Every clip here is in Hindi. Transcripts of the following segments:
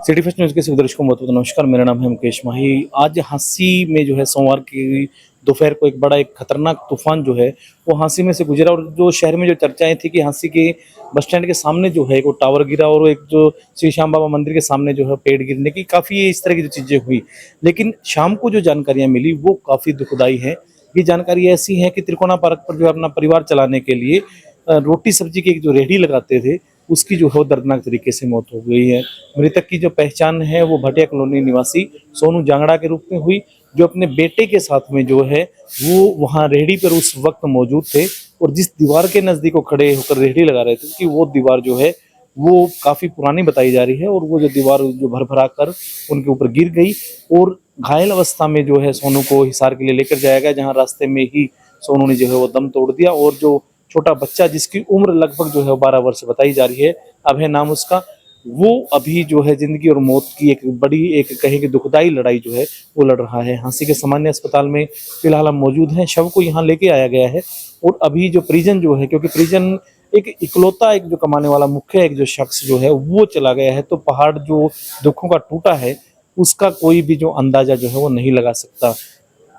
सिटी फर्स्ट न्यूज़ के सभी दर्शकों को बहुत बहुत नमस्कार। मेरा नाम है मुकेश माही। आज हांसी में जो है सोमवार की दोपहर को एक बड़ा एक खतरनाक तूफान जो है वो हांसी में से गुजरा, और जो शहर में जो चर्चाएं थी कि हांसी के बस स्टैंड के सामने जो है एक वो टावर गिरा और एक जो श्री श्याम बाबा मंदिर के सामने जो है पेड़ गिरने की काफ़ी इस तरह की जो चीज़ें हुई। लेकिन शाम को जो जानकारियां मिली वो काफ़ी दुखदाई है। ये जानकारी ऐसी है कि त्रिकोणा पार्क पर जो है अपना परिवार चलाने के लिए रोटी सब्जी की एक जो रेहड़ी लगाते थे उसकी जो है वो दर्दनाक तरीके से मौत हो गई है। मृतक की जो पहचान है वो भटिया कॉलोनी निवासी सोनू जांगड़ा के रूप में हुई, जो अपने बेटे के साथ में जो है वो वहाँ रेहड़ी पर उस वक्त मौजूद थे और जिस दीवार के नजदीक वो खड़े होकर रेहड़ी लगा रहे थे कि वो दीवार जो है वो काफी पुरानी बताई जा रही है और वो जो दीवार जो भरभरा कर उनके ऊपर गिर गई और घायल अवस्था में जो है सोनू को हिसार के लिए लेकर जाया गया, जहाँ रास्ते में ही सोनू ने जो है वो दम तोड़ दिया। और जो छोटा बच्चा जिसकी उम्र लगभग जो है 12 वर्ष बताई जा रही है, अभय नाम उसका, वो अभी जो है जिंदगी और मौत की एक बड़ी एक कहे कि दुखदाई लड़ाई जो है वो लड़ रहा है। हांसी के सामान्य अस्पताल में फिलहाल हम मौजूद हैं। शव को यहाँ लेके आया गया है और अभी जो परिजन जो है, क्योंकि परिजन एक इकलौता एक जो कमाने वाला मुख्य एक जो शख्स जो है वो चला गया है, तो पहाड़ जो दुखों का टूटा है उसका कोई भी जो अंदाजा जो है वो नहीं लगा सकता।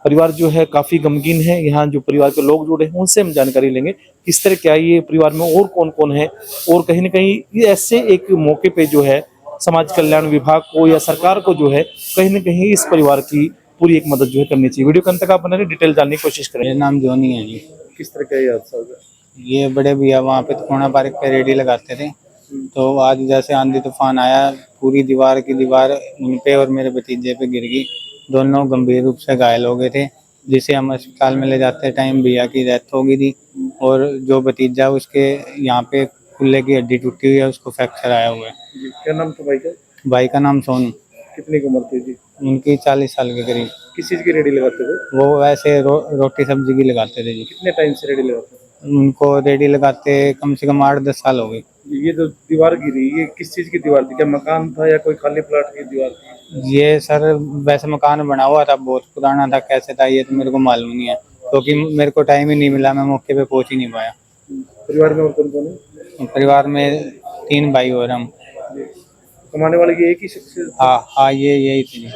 परिवार जो है काफी गमगीन है। यहाँ जो परिवार के लोग जुड़े हैं उनसे हम जानकारी लेंगे किस तरह क्या ये परिवार में और कौन कौन है, और कहीं ना कहीं ये ऐसे एक मौके पे जो है समाज कल्याण विभाग को या सरकार को जो है कहीं ना कहीं इस परिवार की पूरी एक मदद जो है करनी चाहिए। वीडियो के अंत तक आप बने रहिए, डिटेल जानने की कोशिश करें। मेरा नाम जोनी है जी। किस तरह का ये हादसा होगा? ये बड़े भैया वहाँ पे त्रिकोणा पार्क पे रेडी लगाते थे, तो आज जैसे आंधी तूफान आया, पूरी दीवार की दीवार उन पे और मेरे भतीजे पे गिर गई। दोनों गंभीर रूप से घायल हो गए थे, जिसे हम अस्पताल में ले जाते टाइम भैया की डेथ हो गई थी। और जो भतीजा उसके यहाँ पे कुल्ले की हड्डी टूटी हुई है, उसको फ्रैक्चर आया हुआ है। जी, क्या नाम था भाई का? भाई का नाम सोनू। कितनी की उम्र थी जी? उनकी 40 साल के करीब। किस चीज की रेडी लगाते थे? वो वैसे रोटी सब्जी की लगाते थे जी। कितने टाइम से रेडी लगाते थे? उनको रेडी लगाते कम से कम 8-10 साल हो गए। ये जो दीवार गिरी ये किस चीज की दीवार थी? क्या मकान था या कोई खाली प्लाट की दीवार थी? ये सर वैसे मकान बना हुआ था, बहुत पुराना था, कैसे था ये तो मेरे को मालूम नहीं है, क्योंकि मेरे को टाइम ही नहीं मिला, मैं मौके पे पहुंच ही नहीं पाया। परिवार में और कौन कौन है? परिवार में 3 भाई और हम। कमाने वाले की एक ही शख्स है? हाँ ये यही थी।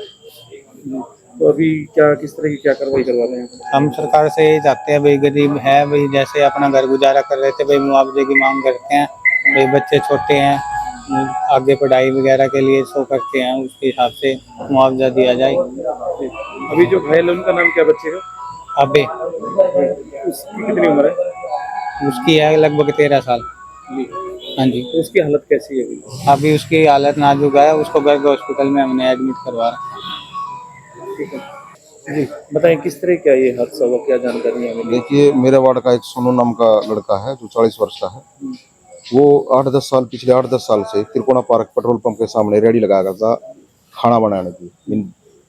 तो अभी क्या किस तरह की क्या कार्रवाई करवा रहे हैं? हम सरकार से यही चाहते हैं, भाई गरीब है, भाई जैसे अपना घर गुजारा कर रहे थे, भाई मुआवजे की मांग करते हैं। भाई बच्चे छोटे हैं, आगे पढ़ाई वगैरह के लिए शो करते हैं, उसके हिसाब से मुआवजा दिया जाए। अभी जो घायल है उनका नाम क्या बच्चे का? अबे उसकी कितनी उम्र है? उसकी है लगभग 13 साल। हाँ जी। तो उसकी हालत कैसी है अभी? अभी उसकी हालत नाजुक है, उसको गर्ग हॉस्पिटल में हमने एडमिट करवा रखा है। ठीक है जी, बताएं किस तरह क्या ये हादसा हुआ, क्या जानकारी है? देखिए, मेरे वार्ड का एक सोनू नाम का लड़का है जो 40 वर्ष का है। वो 8-10 साल पिछले 8-10 साल से त्रिकोणा पार्क पेट्रोल पंप के सामने रेडी लगाया करता था खाना बनाने की।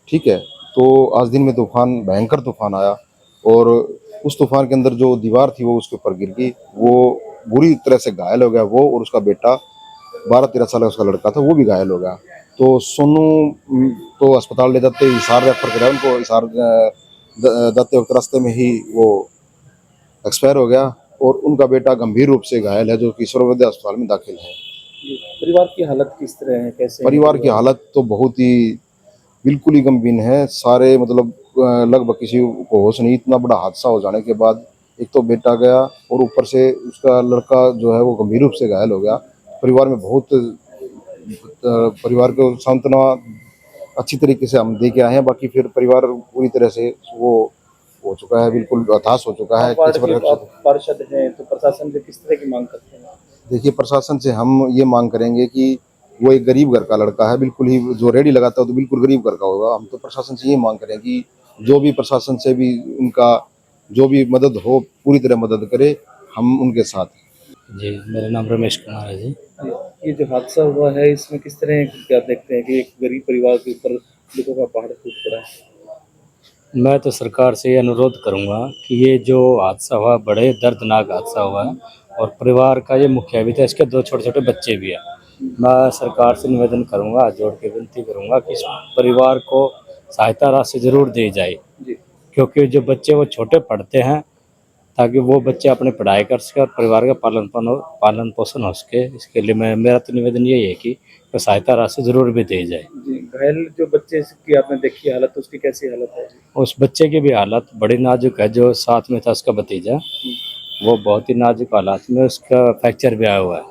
ठीक है, तो आज दिन में तूफान, भयंकर तूफान आया और उस तूफान के अंदर जो दीवार थी वो उसके ऊपर गिर गई। वो बुरी तरह से घायल हो गया, वो और उसका बेटा 12-13 साल का उसका लड़का था, वो भी घायल हो गया। तो सोनू तो अस्पताल ले जाते ही हिसार रेफर कराया उनको। हिसार जाते वक्त रास्ते में ही वो एक्सपायर हो गया और उनका बेटा गंभीर रूप से घायल है, जो कि सर्वोदय अस्पताल में दाखिल है। परिवार की हालत किस तरह है, कैसे? परिवार की हालत तो बहुत ही बिल्कुल ही गंभीर है। सारे मतलब लगभग किसी को होश नहीं, इतना बड़ा हादसा हो जाने के बाद एक तो बेटा गया और ऊपर से उसका लड़का जो है वो गंभीर रूप से घायल हो गया। परिवार में बहुत परिवार को सांत्वना अच्छी तरीके से हम दे के आए हैं। बाकी फिर परिवार पूरी तरह से वो हो चुका है, बिल्कुल हताश हो चुका है। पार्षद हैं तो प्रशासन से किस तरह की मांग करते हैं? देखिए, प्रशासन से हम ये मांग करेंगे कि वो एक गरीब घर का लड़का है, बिल्कुल ही जो रेडी लगाता है तो बिल्कुल गरीब घर का होगा। हम तो प्रशासन से ये मांग करें कि जो भी प्रशासन से भी उनका जो भी मदद हो पूरी तरह मदद करे, हम उनके साथ हैं। जी, मेरा नाम रमेश कुमार है जी। ये जो हादसा हुआ है इसमें किस तरह क्या देखते हैं कि एक गरीब परिवार के ऊपर दुखों का पहाड़ टूट पड़ा है? मैं तो सरकार से ये अनुरोध करूंगा कि ये जो हादसा हुआ बड़े दर्दनाक हादसा हुआ है और परिवार का ये मुखिया भी था, इसके 2 छोटे-छोटे बच्चे भी हैं। मैं सरकार से निवेदन करूंगा, हाथ जोड़ के विनती करूंगा कि इस परिवार को सहायता राशि ज़रूर दी जाए, जी। क्योंकि जो बच्चे वो छोटे पढ़ते हैं ताकि वो बच्चे अपनी पढ़ाई कर सके और परिवार का पालन पोषण हो सके। इसके लिए मेरा तो निवेदन यही है कि सहायता राशि जरूर भी दी जाए। जी, घायल जो बच्चे की आपने देखी हालत, उसकी कैसी हालत है? उस बच्चे की भी हालत बड़ी नाजुक है, जो साथ में था उसका भतीजा, वो बहुत ही नाजुक हालात में, उसका फ्रैक्चर भी आया हुआ है।